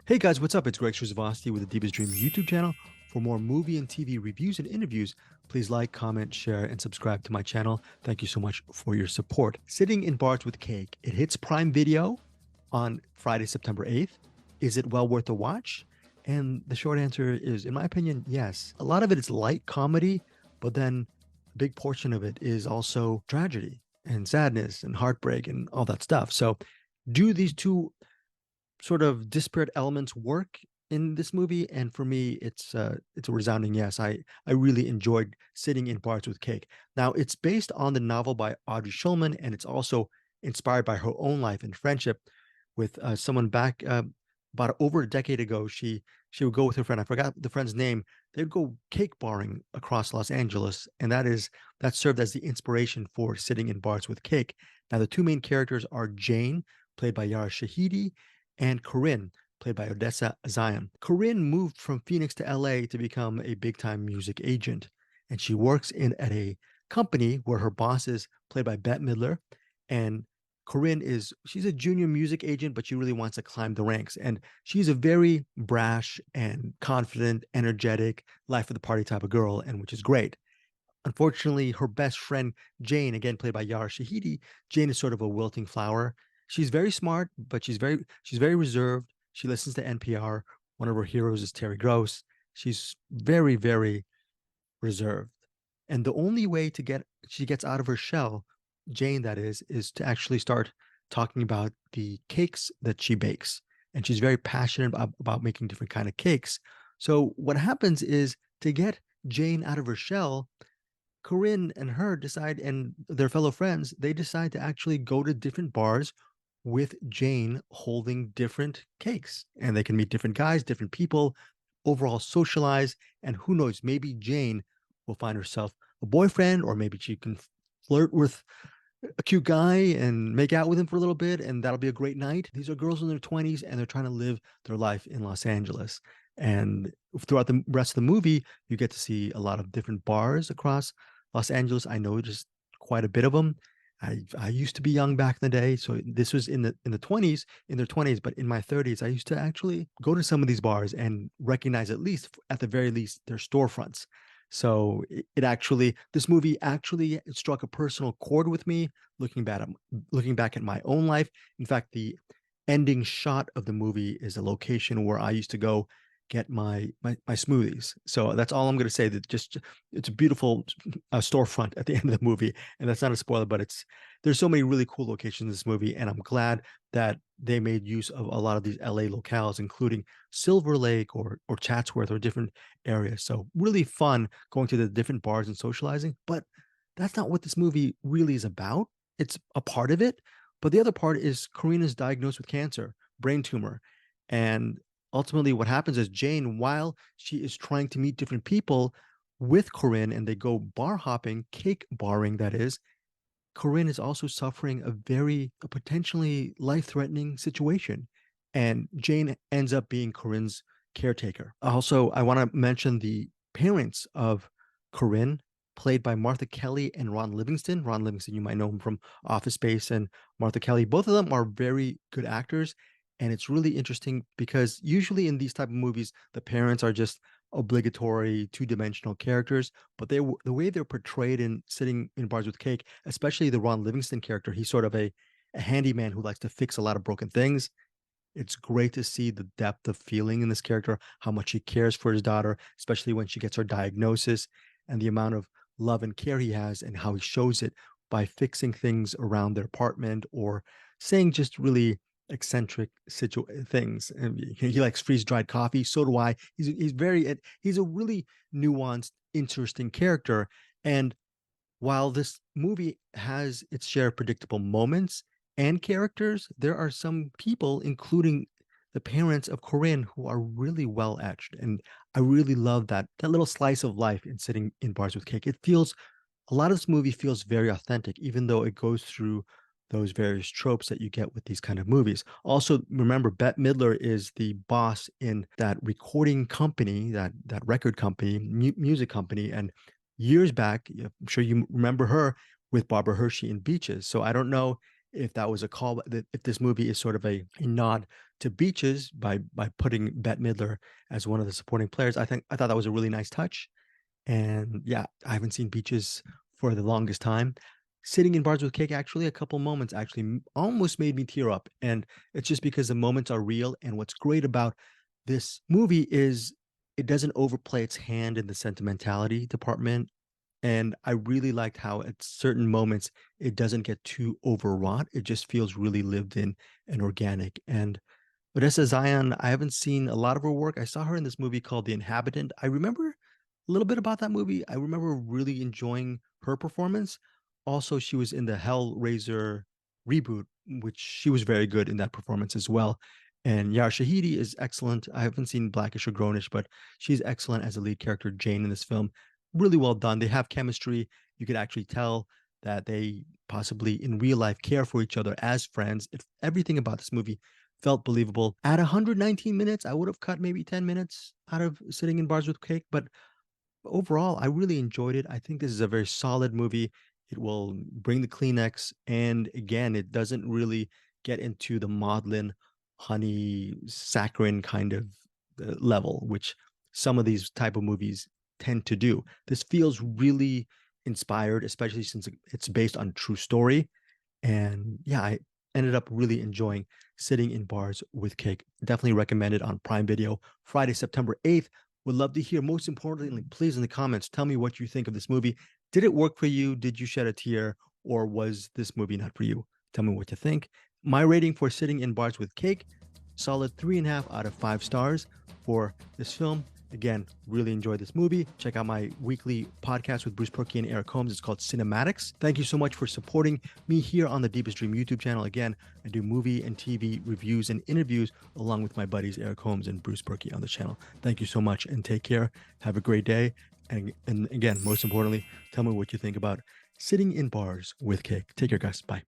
Hey guys, what's up? It's Greg Strzavosty with the Deepest Dream YouTube channel. For more movie and TV reviews and interviews, please like, comment, share, and subscribe to my channel. Thank you so much for your support. Sitting in Bars with Cake. It hits Prime Video on Friday, September 8th. Is it well worth a watch? And the short answer is, in my opinion, yes. A lot of it is light comedy, but then a big portion of it is also tragedy and sadness and heartbreak and all that stuff. So, do these two sort of disparate elements work in this movie? And for me, it's a resounding yes. I really enjoyed Sitting in Bars with Cake. Now it's based on the novel by Audrey Schulman, and it's also inspired by her own life and friendship with someone back about over a decade ago. She would go with her friend. I forgot the friend's name. They'd go cake barring across Los Angeles, and that served as the inspiration for Sitting in Bars with Cake. Now the two main characters are Jane, played by Yara Shahidi, and Corinne, played by Odessa Zion. Corinne moved from Phoenix to LA to become a big time music agent, and she works in at a company where her boss is played by Bette Midler, and she's a junior music agent, but she really wants to climb the ranks. And she's a very brash and confident, energetic, life of the party type of girl, and which is great. Unfortunately, her best friend, Jane, again played by Yara Shahidi, Jane is sort of a wilting flower. She's very smart, but she's very reserved. She listens to NPR. One of her heroes is Terry Gross. She's very, very reserved. And the only way to get she gets out of her shell, Jane that is to actually start talking about the cakes that she bakes. And she's very passionate about making different kind of cakes. So what happens is, to get Jane out of her shell, Corinne and her decide, and their fellow friends, they decide to actually go to different bars with Jane holding different cakes. And they can meet different guys, different people, overall socialize. And who knows, maybe Jane will find herself a boyfriend, or maybe she can flirt with a cute guy and make out with him for a little bit, and that'll be a great night. These are girls in their 20s, and they're trying to live their life in Los Angeles. And throughout the rest of the movie, you get to see a lot of different bars across Los Angeles. I know just quite a bit of them. I used to be young back in the day, so this was in the 20s, in their 20s, but in my 30s, I used to actually go to some of these bars and recognize, at the very least, their storefronts. So this movie actually struck a personal chord with me, looking back at my own life. In fact, the ending shot of the movie is a location where I used to go get my smoothies. So that's all I'm going to say. That just It's a beautiful storefront at the end of the movie, and that's not a spoiler, but there's so many really cool locations in this movie, and I'm glad that they made use of a lot of these LA locales, including Silver Lake or Chatsworth or different areas. So really fun going to the different bars and socializing. But that's not what this movie really is about. It's a part of it, but the other part is Karina's diagnosed with cancer, brain tumor. And ultimately, what happens is Jane, while she is trying to meet different people with Corinne, and they go bar hopping, cake barring, that is, Corinne is also suffering a potentially life threatening situation. And Jane ends up being Corinne's caretaker. Also, I want to mention the parents of Corinne, played by Martha Kelly and Ron Livingston. Ron Livingston, you might know him from Office Space, and Martha Kelly. Both of them are very good actors. And it's really interesting because usually in these type of movies, the parents are just obligatory two-dimensional characters, but the way they're portrayed in Sitting in Bars with Cake, especially the Ron Livingston character, he's sort of a handyman who likes to fix a lot of broken things. It's great to see the depth of feeling in this character, how much he cares for his daughter, especially when she gets her diagnosis, and the amount of love and care he has, and how he shows it by fixing things around their apartment, or saying just really eccentric things. And he likes freeze dried coffee. So do I. He's a really nuanced, interesting character. And while this movie has its share of predictable moments and characters, there are some people, including the parents of Corinne, who are really well etched. And I really love that little slice of life in Sitting in Bars with Cake. A lot of this movie feels very authentic, even though it goes through those various tropes that you get with these kind of movies. Also, remember, Bette Midler is the boss in that recording company, that record company, music company. And years back, I'm sure you remember her with Barbara Hershey in Beaches. So I don't know if that was a call, if this movie is sort of a nod to Beaches by putting Bette Midler as one of the supporting players. I thought that was a really nice touch. And yeah, I haven't seen Beaches for the longest time. Sitting in Bars with Cake, actually, a couple moments actually almost made me tear up. And it's just because the moments are real. And what's great about this movie is it doesn't overplay its hand in the sentimentality department. And I really liked how at certain moments it doesn't get too overwrought. It just feels really lived in and organic. And Odessa Zion, I haven't seen a lot of her work. I saw her in this movie called The Inhabitant. I remember a little bit about that movie. I remember really enjoying her performance. Also, she was in the Hellraiser reboot, which she was very good in that performance as well. And Yara Shahidi is excellent. I haven't seen Blackish or Grownish, but she's excellent as a lead character, Jane, in this film. Really well done. They have chemistry. You could actually tell that they possibly in real life care for each other as friends. Everything about this movie felt believable. At 119 minutes, I would have cut maybe 10 minutes out of Sitting in Bars with Cake, but overall, I really enjoyed it. I think this is a very solid movie. It will bring the Kleenex, and again, it doesn't really get into the maudlin, honey, saccharine kind of level, which some of these type of movies tend to do. This feels really inspired, especially since it's based on true story. And yeah, I ended up really enjoying Sitting in Bars with Cake. Definitely recommend it on Prime Video. Friday, September 8th. Would love to hear. Most importantly, please in the comments, tell me what you think of this movie. Did it work for you? Did you shed a tear? Or was this movie not for you? Tell me what you think. My rating for Sitting in Bars with Cake, solid 3.5 out of 5 stars for this film. Again, really enjoyed this movie. Check out my weekly podcast with Bruce Perky and Eric Holmes. It's called Cinematics. Thank you so much for supporting me here on the Deepest Dream YouTube channel. Again, I do movie and TV reviews and interviews along with my buddies Eric Holmes and Bruce Perky on the channel. Thank you so much and take care. Have a great day. And again, most importantly, tell me what you think about Sitting in Bars with Cake. Take care, guys. Bye.